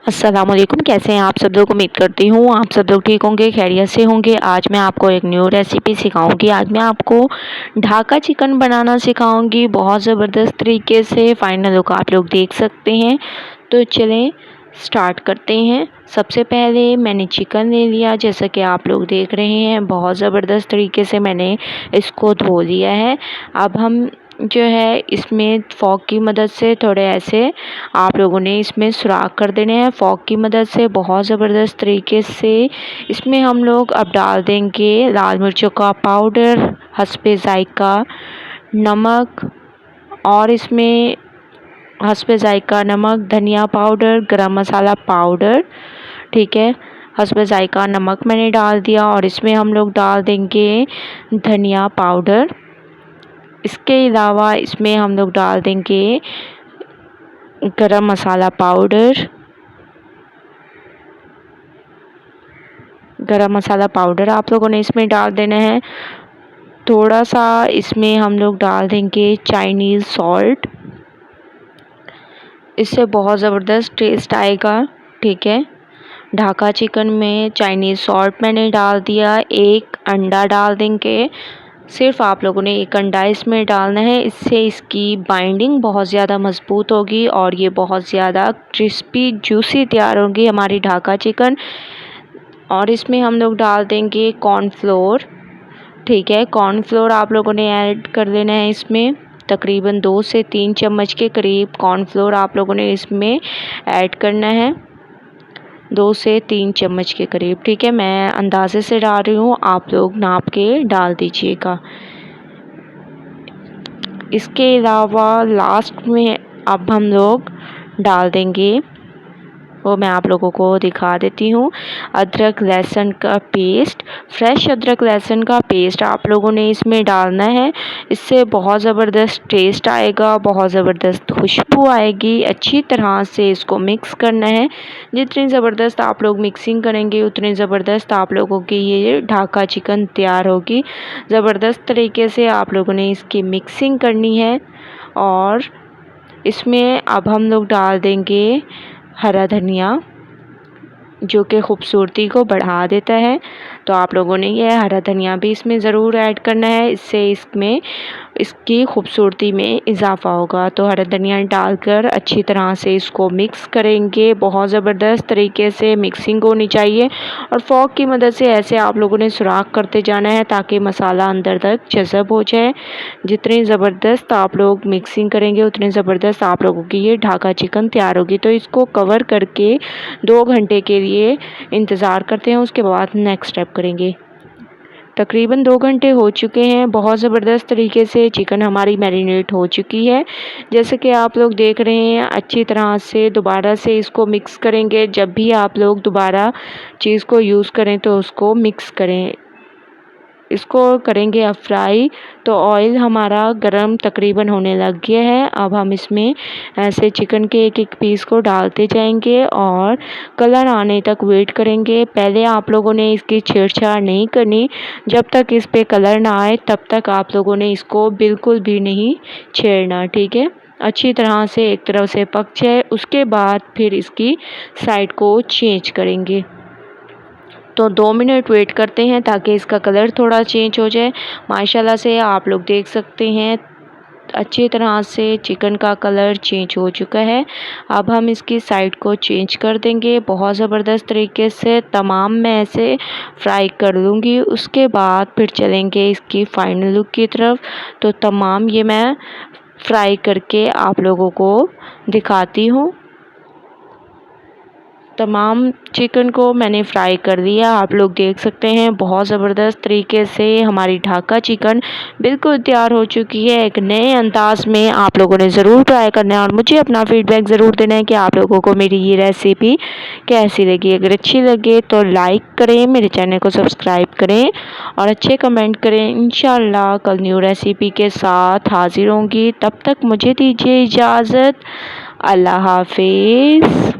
अस्सलाम वालेकुम। कैसे हैं आप सब लोग? उम्मीद करती हूँ आप सब लोग ठीक होंगे, खैरियत से होंगे। आज मैं आपको एक न्यू रेसिपी सिखाऊंगी। आज मैं आपको ढाका चिकन बनाना सिखाऊंगी, बहुत ज़बरदस्त तरीके से। फाइनल लुक आप लोग देख सकते हैं। तो चलें स्टार्ट करते हैं। सबसे पहले मैंने चिकन ले लिया, जैसा कि आप लोग देख रहे हैं। बहुत ज़बरदस्त तरीके से मैंने इसको धो लिया है। अब हम जो है इसमें फ़ोर्क की मदद से थोड़े ऐसे आप लोगों ने इसमें सुराख कर देने हैं फ़ोर्क की मदद से, बहुत ज़बरदस्त तरीके से। इसमें हम लोग अब डाल देंगे लाल मिर्चों का पाउडर, हस्बे ज़ायका नमक, और इसमें हस्बे ज़ायका नमक, धनिया पाउडर, गरम मसाला पाउडर, ठीक है। हस्बे ज़ायका नमक मैंने डाल दिया और इसमें हम लोग डाल देंगे धनिया पाउडर। इसके अलावा इसमें हम लोग डाल देंगे गरम मसाला पाउडर। गरम मसाला पाउडर आप लोगों ने इसमें डाल देना है। थोड़ा सा इसमें हम लोग डाल देंगे चाइनीज़ सॉल्ट, इससे बहुत ज़बरदस्त टेस्ट आएगा, ठीक है। ढाका चिकन में चाइनीज़ सॉल्ट मैंने डाल दिया। एक अंडा डाल देंगे। सिर्फ आप लोगों ने एक अंडा इसमें डालना है, इससे इसकी बाइंडिंग बहुत ज़्यादा मज़बूत होगी और ये बहुत ज़्यादा क्रिस्पी जूसी तैयार होगी हमारी ढाका चिकन। और इसमें हम लोग डाल देंगे कॉर्नफ्लोर, ठीक है। कॉर्नफ्लोर आप लोगों ने ऐड कर देना है इसमें। तकरीबन 2 से 3 चम्मच के करीब कॉर्नफ्लोर आप लोगों ने इसमें ऐड करना है, 2 से 3 चम्मच के करीब, ठीक है। मैं अंदाजे से डाल रही हूँ, आप लोग नाप के डाल दीजिएगा। इसके अलावा लास्ट में अब हम लोग डाल देंगे, वो मैं आप लोगों को दिखा देती हूँ, अदरक लहसुन का पेस्ट। फ्रेश अदरक लहसुन का पेस्ट आप लोगों ने इसमें डालना है, इससे बहुत ज़बरदस्त टेस्ट आएगा, बहुत ज़बरदस्त खुशबू आएगी। अच्छी तरह से इसको मिक्स करना है। जितनी ज़बरदस्त आप लोग मिक्सिंग करेंगे उतनी ज़बरदस्त आप लोगों की ये ढाका चिकन तैयार होगी। ज़बरदस्त तरीके से आप लोगों ने इसकी मिक्सिंग करनी है। और इसमें अब हम लोग डाल देंगे हरा धनिया, जो कि खूबसूरती को बढ़ा देता है। तो आप लोगों ने ये हरा धनिया भी इसमें ज़रूर ऐड करना है, इससे इसमें इसकी खूबसूरती में इजाफ़ा होगा। तो हरा धनिया डालकर अच्छी तरह से इसको मिक्स करेंगे। बहुत ज़बरदस्त तरीके से मिक्सिंग होनी चाहिए और फ़ोर्क की मदद से ऐसे आप लोगों ने सुराख करते जाना है ताकि मसाला अंदर तक जज़ब हो जाए। जितनी ज़बरदस्त आप लोग मिक्सिंग करेंगे उतनी ज़बरदस्त आप लोगों की ये ढाका चिकन तैयार होगी। तो इसको कवर करके 2 घंटे के लिए इंतज़ार करते हैं, उसके बाद नेक्स्ट स्टेप करेंगे। तकरीबन 2 घंटे हो चुके हैं। बहुत ज़बरदस्त तरीके से चिकन हमारी मैरिनेट हो चुकी है, जैसे कि आप लोग देख रहे हैं। अच्छी तरह से दोबारा से इसको मिक्स करेंगे। जब भी आप लोग दोबारा चीज़ को यूज़ करें तो उसको मिक्स करें। इसको करेंगे अब फ्राई। तो ऑयल हमारा गरम तकरीबन होने लग गया है। अब हम इसमें ऐसे चिकन के एक एक पीस को डालते जाएंगे और कलर आने तक वेट करेंगे। पहले आप लोगों ने इसकी छेड़छाड़ नहीं करनी, जब तक इस पे कलर ना आए तब तक आप लोगों ने इसको बिल्कुल भी नहीं छेड़ना, ठीक है। अच्छी तरह से एक तरफ से पक जाए उसके बाद फिर इसकी साइड को चेंज करेंगे। तो 2 मिनट वेट करते हैं ताकि इसका कलर थोड़ा चेंज हो जाए। माशाल्लाह से आप लोग देख सकते हैं अच्छी तरह से चिकन का कलर चेंज हो चुका है। अब हम इसकी साइड को चेंज कर देंगे। बहुत ज़बरदस्त तरीके से तमाम मैं ऐसे फ्राई कर लूँगी, उसके बाद फिर चलेंगे इसकी फ़ाइनल लुक की तरफ। तो तमाम ये मैं फ्राई करके आप लोगों को दिखाती हूँ। तमाम चिकन को मैंने फ्राई कर लिया, आप लोग देख सकते हैं। बहुत ज़बरदस्त तरीके से हमारी ढाका चिकन बिल्कुल तैयार हो चुकी है। एक नए अंदाज में आप लोगों ने ज़रूर ट्राई करना है और मुझे अपना फीडबैक ज़रूर देना है कि आप लोगों को मेरी ये रेसिपी कैसी लगी। अगर अच्छी लगे तो लाइक करें, मेरे चैनल को सब्सक्राइब करें और अच्छे कमेंट करें। इंशाल्लाह कल न्यू रेसिपी के साथ हाज़िर होंगी। तब तक मुझे दीजिए इजाज़त। अल्लाह हाफिज़।